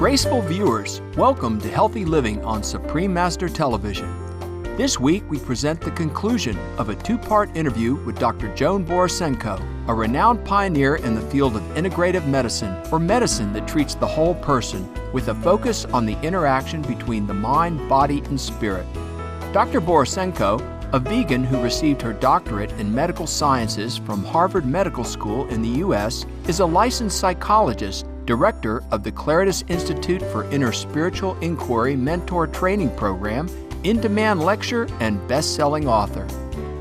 Graceful viewers, welcome to Healthy Living on Supreme Master Television. This week we present the conclusion of a two-part interview with Dr. Joan Borysenko, a renowned pioneer in the field of integrative medicine, or medicine that treats the whole person, with a focus on the interaction between the mind, body, and spirit. Dr. Borysenko, a vegan who received her doctorate in medical sciences from Harvard Medical School in the U.S., is a licensed psychologist, director of the Claritas Institute for Inner Spiritual Inquiry Mentor Training Program, in-demand lecturer, and best-selling author.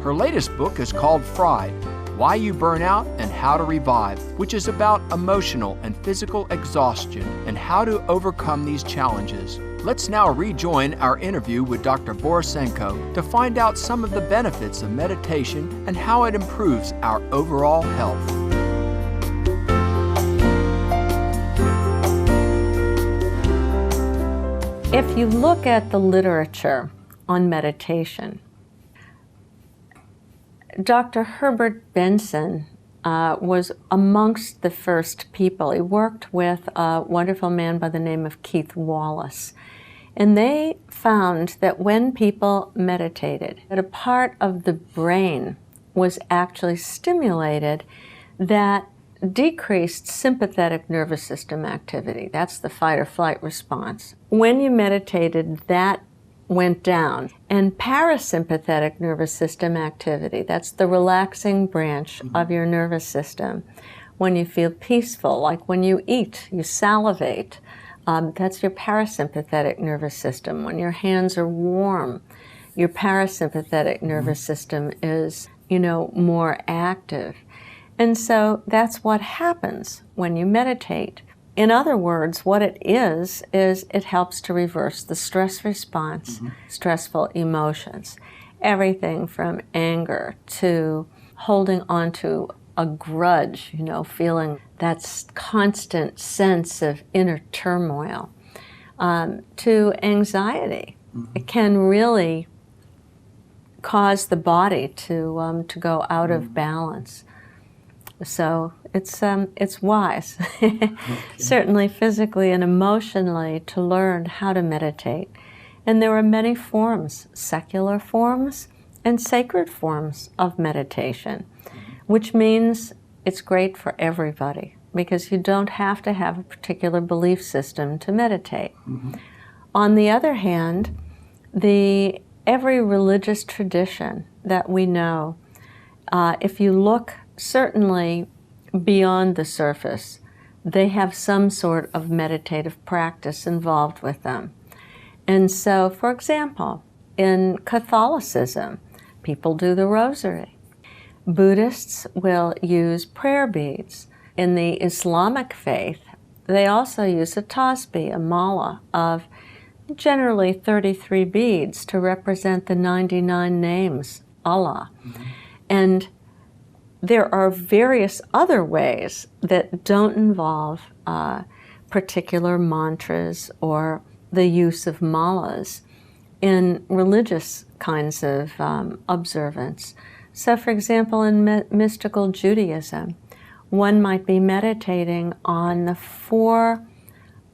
Her latest book is called Fried: Why You Burn Out and How to Revive, which is about emotional and physical exhaustion and how to overcome these challenges. Let's now rejoin our interview with Dr. Borysenko to find out some of the benefits of meditation and how it improves our overall health. If you look at the literature on meditation, Dr. Herbert Benson was amongst the first people. He worked with a wonderful man by the name of Keith Wallace. And they found that when people meditated, that a part of the brain was actually stimulated that decreased sympathetic nervous system activity. That's the fight or flight response. When you meditated, that went down. And parasympathetic nervous system activity, that's the relaxing branch of your nervous system. When you feel peaceful, like when you eat, you salivate, that's your parasympathetic nervous system. When your hands are warm, your parasympathetic nervous system is, more active. And so that's what happens when you meditate. In other words, what it is it helps to reverse the stress response, stressful emotions. Everything from anger to holding on to a grudge, feeling that constant sense of inner turmoil, to anxiety. It can really cause the body to go out of balance. So it's wise, certainly physically and emotionally, to learn how to meditate. And there are many forms, secular forms and sacred forms of meditation, which means it's great for everybody because you don't have to have a particular belief system to meditate. On the other hand, every religious tradition that we know, if you look certainly beyond the surface, they have some sort of meditative practice involved with them. And so, for example, in Catholicism, people do the rosary. Buddhists will use prayer beads. In the Islamic faith, they also use a tasbih, a mala, of generally 33 beads to represent the 99 names, Allah. And there are various other ways that don't involve particular mantras or the use of malas in religious kinds of observance. So, for example, in mystical Judaism, one might be meditating on the 4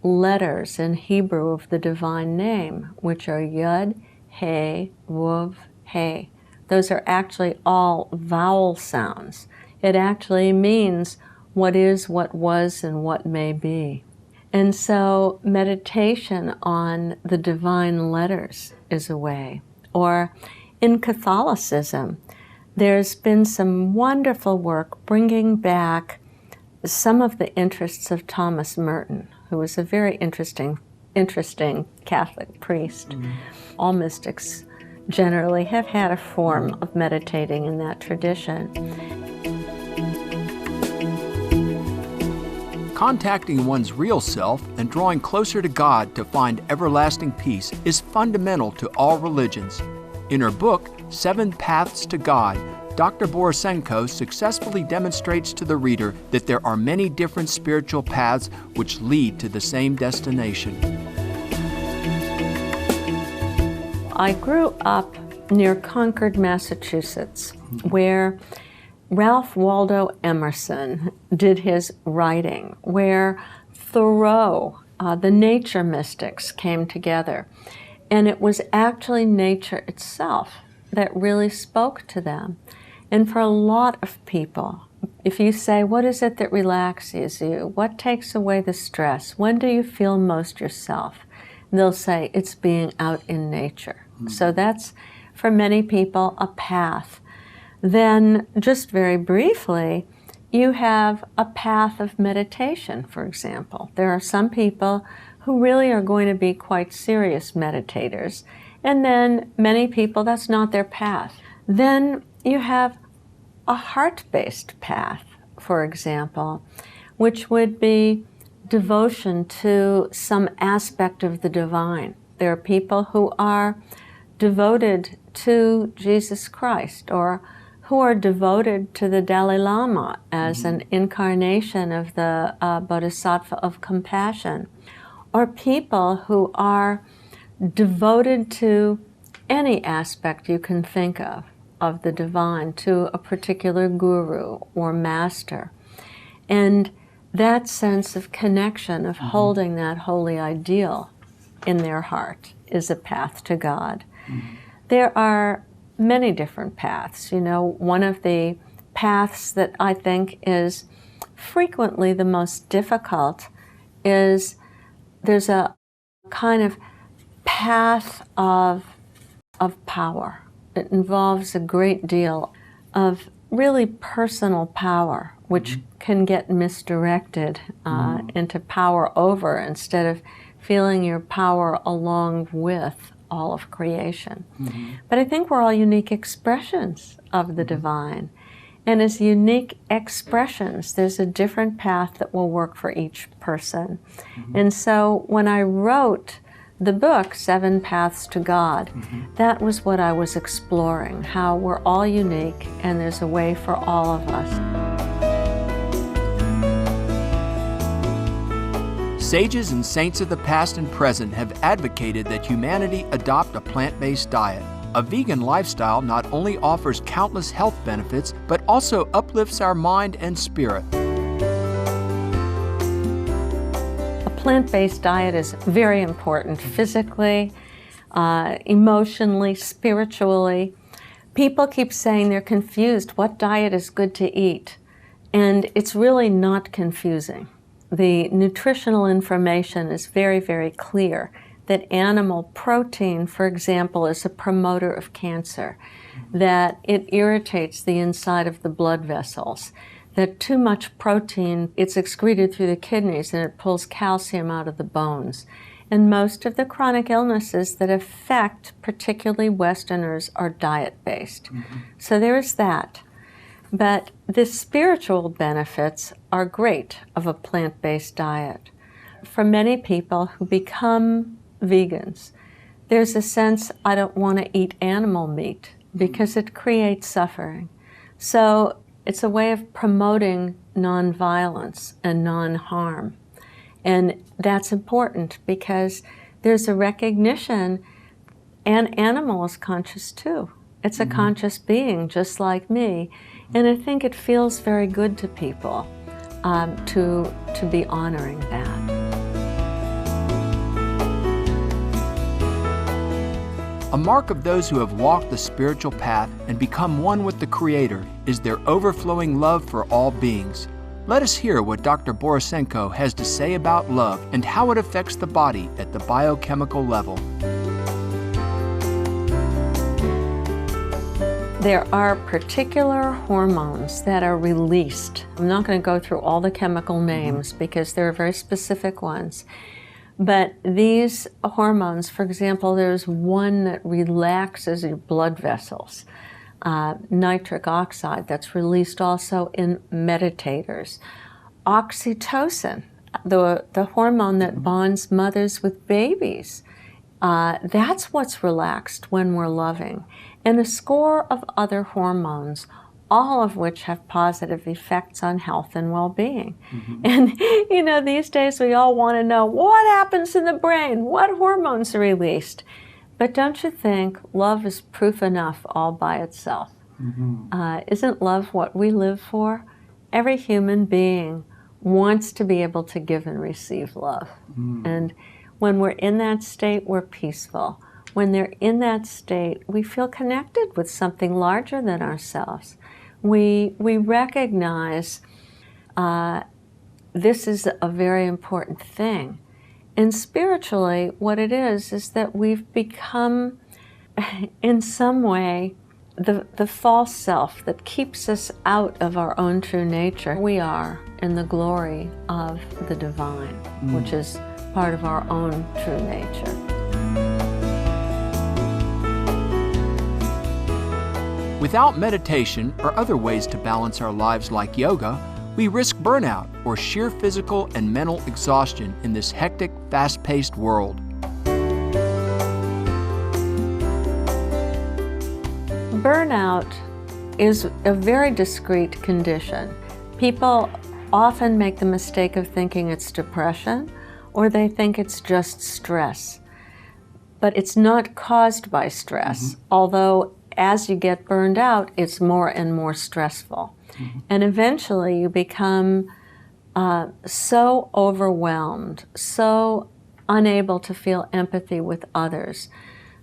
letters in Hebrew of the divine name, which are Yud, He, Wav, He. Those are actually all vowel sounds. It actually means what is, what was, and what may be. And so meditation on the divine letters is a way. Or in Catholicism, there's been some wonderful work bringing back some of the interests of Thomas Merton, who was a very interesting Catholic priest. All mystics generally have had a form of meditating in that tradition. Contacting one's real self and drawing closer to God to find everlasting peace is fundamental to all religions. In her book, 7 Paths to God, Dr. Borysenko successfully demonstrates to the reader that there are many different spiritual paths which lead to the same destination. I grew up near Concord, Massachusetts, where Ralph Waldo Emerson did his writing, where Thoreau the nature mystics came together. And it was actually nature itself that really spoke to them. And for a lot of people, if you say, what is it that relaxes you? What takes away the stress? When do you feel most yourself? And they'll say, it's being out in nature. So that's, for many people, a path. Then, just very briefly, you have a path of meditation, for example. There are some people who really are going to be quite serious meditators, and then many people, that's not their path. Then you have a heart-based path, for example, which would be devotion to some aspect of the divine. There are people who are devoted to Jesus Christ, or who are devoted to the Dalai Lama as an incarnation of the Bodhisattva of compassion, or people who are devoted to any aspect you can think of the divine, to a particular guru or master. And that sense of connection, of holding that holy ideal in their heart, is a path to God. There are many different paths. You know, one of the paths that I think is frequently the most difficult is there's a kind of path of power. It involves a great deal of really personal power, which can get misdirected into power over instead of feeling your power along with all of creation. But I think we're all unique expressions of the divine. And as unique expressions, there's a different path that will work for each person. And so when I wrote the book, 7 Paths to God, that was what I was exploring, how we're all unique and there's a way for all of us. Sages and saints of the past and present have advocated that humanity adopt a plant-based diet. A vegan lifestyle not only offers countless health benefits, but also uplifts our mind and spirit. A plant-based diet is very important physically, emotionally, spiritually. People keep saying they're confused. What diet is good to eat? And it's really not confusing. The nutritional information is very, very clear that animal protein, for example, is a promoter of cancer, that it irritates the inside of the blood vessels, that too much protein, it's excreted through the kidneys and it pulls calcium out of the bones. And most of the chronic illnesses that affect particularly Westerners are diet-based. So there is that. But the spiritual benefits are great of a plant-based diet. For many people who become vegans, there's a sense, I don't want to eat animal meat because it creates suffering. So it's a way of promoting nonviolence and non-harm. And that's important because there's a recognition an animal is conscious too. It's a conscious being just like me. And I think it feels very good to people to be honoring that. A mark of those who have walked the spiritual path and become one with the Creator is their overflowing love for all beings. Let us hear what Dr. Borysenko has to say about love and how it affects the body at the biochemical level. There are particular hormones that are released. I'm not going to go through all the chemical names because there are very specific ones. But these hormones, for example, there's one that relaxes your blood vessels, nitric oxide, that's released also in meditators. Oxytocin, the hormone that bonds mothers with babies, that's what's relaxed when we're loving. And a score of other hormones, all of which have positive effects on health and well-being. And, you know, these days we all want to know what happens in the brain, what hormones are released. But don't you think love is proof enough all by itself? Isn't love what we live for? Every human being wants to be able to give and receive love. And when we're in that state, we're peaceful. When they're in that state, we feel connected with something larger than ourselves. We recognize this is a very important thing. And spiritually, what it is that we've become, in some way, the false self that keeps us out of our own true nature. We are in the glory of the divine, which is part of our own true nature. Without meditation or other ways to balance our lives like yoga, we risk burnout or sheer physical and mental exhaustion in this hectic, fast-paced world. Burnout is a very discrete condition. People often make the mistake of thinking it's depression, or they think it's just stress. But it's not caused by stress, although as you get burned out, it's more and more stressful. And eventually you become so overwhelmed, so unable to feel empathy with others,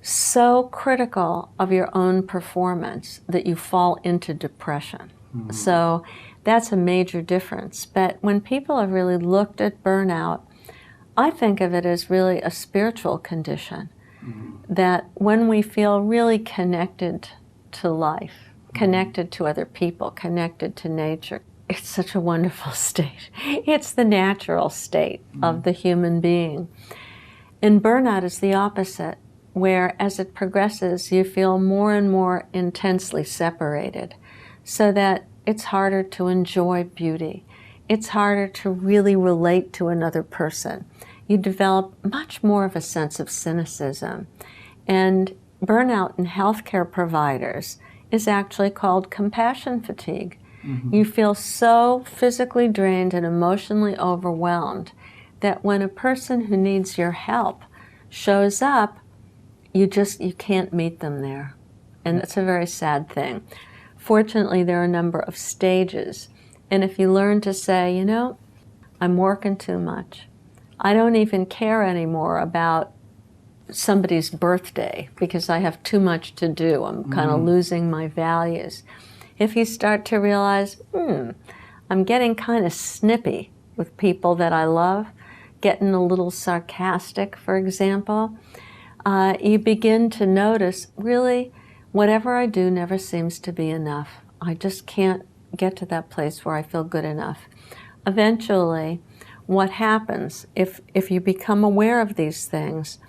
so critical of your own performance that you fall into depression. So that's a major difference. But when people have really looked at burnout, I think of it as really a spiritual condition. That when we feel really connected to life, connected to other people, connected to nature, it's such a wonderful state. It's the natural state of the human being. And burnout is the opposite, where as it progresses, you feel more and more intensely separated, so that it's harder to enjoy beauty. It's harder to really relate to another person. You develop much more of a sense of cynicism. And burnout in healthcare providers is actually called compassion fatigue. You feel so physically drained and emotionally overwhelmed that when a person who needs your help shows up, you can't meet them there. And it's a very sad thing. Fortunately, there are a number of stages. And if you learn to say, you know, I'm working too much. I don't even care anymore about somebody's birthday because I have too much to do. I'm kind of losing my values. If you start to realize, I'm getting kind of snippy with people that I love, getting a little sarcastic, for example, you begin to notice, really, whatever I do never seems to be enough. I just can't get to that place where I feel good enough. Eventually, what happens if you become aware of these things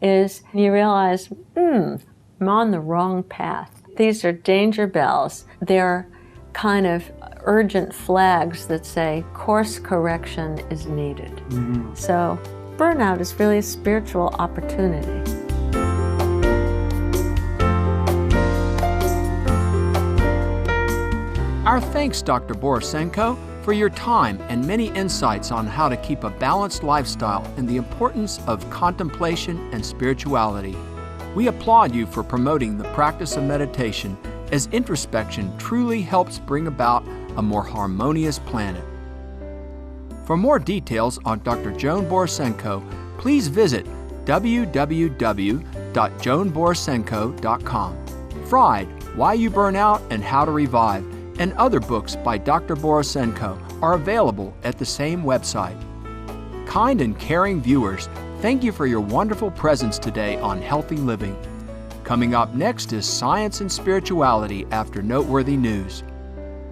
is you realize, I'm on the wrong path. These are danger bells. They're kind of urgent flags that say course correction is needed. So burnout is really a spiritual opportunity. Our thanks, Dr. Borysenko, for your time and many insights on how to keep a balanced lifestyle and the importance of contemplation and spirituality. We applaud you for promoting the practice of meditation, as introspection truly helps bring about a more harmonious planet. For more details on Dr. Joan Borysenko, please visit www.joanborysenko.com. Fried, Why You Burn Out and How to Revive, and other books by Dr. Borysenko are available at the same website. Kind and caring viewers, thank you for your wonderful presence today on Healthy Living. Coming up next is Science and Spirituality after Noteworthy News.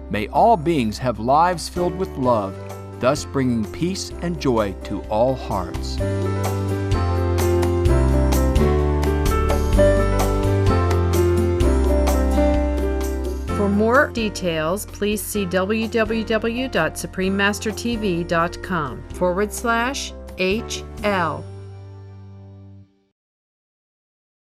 May all beings have lives filled with love, thus bringing peace and joy to all hearts. For more details, please see www.suprememastertv.com/HL.